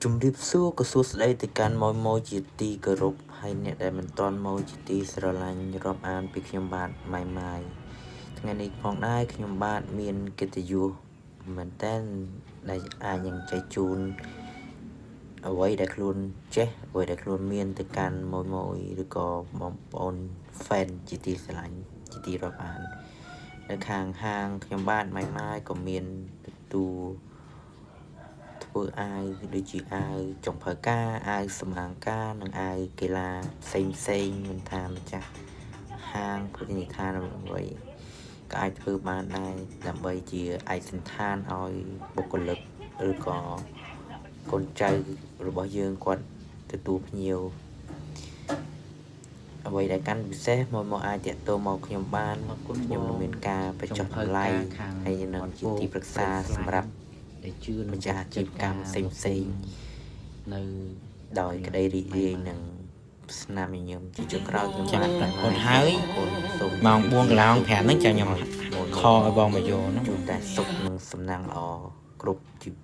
ជំរាបសួរក៏សួស្តីទៅកាន់ម៉ួយជាទីគោរពហើយអ្នកដែលមិនទាន់ម៉ួយជាទីស្រឡាញ់រាប់អានពីខ្ញុំបាទម៉ៃម៉ាយថ្ងៃនេះផងដែរខ្ញុំបាទមានកិត្តិយសមែនតើដែលអាចនឹងចែកជូនអ្វីដែលខ្លួនចេះអ្វីដែលខ្លួនមានទៅកាន់ម៉ួយឬក៏បងប្អូន fan ជាទីស្រឡាញ់ជាទីរាប់អាននៅខាងហាងខ្ញុំបាទម៉ៃម៉ាយក៏មានទទួលធ្វើអាវដូចជាអាវចុងភៅការអាវសម្អាងការនិងអាវកីឡាផ្សេងមិនថាម្ចាស់ហាងភោជនីយដ្ឋានអ្វីក៏អាចធ្វើបានដែរដើម្បីជាឯកសណ្ឋានឲ្យបុគ្គលិកឬក៏កូនចៅរបស់យើងគាត់ទទួលភ្ញៀវអ្វីដែលកាន់ពិសេសមកអាចតាក់ទងមកខ្ញុំបានខ្ញុំនឹងមានការបញ្ចុះតម្លៃហើយនឹងជាទីប្រឹក្សាសម្រាប់ដែលជឿម្ចាស់អាជីវកម្មផ្សេងនៅដោយក្តីរីករាយនិងស្នាមញញឹមជាចុងក្រោយខ្ញុំបាទប្រកបហើយម៉ោង 4 កន្លង 5 ហ្នឹងចាំខ្ញុំខឲ្យបងមកយកហ្នឹងជួនតែសុខនិងសំណាងល្អគ្រប់ជីវិត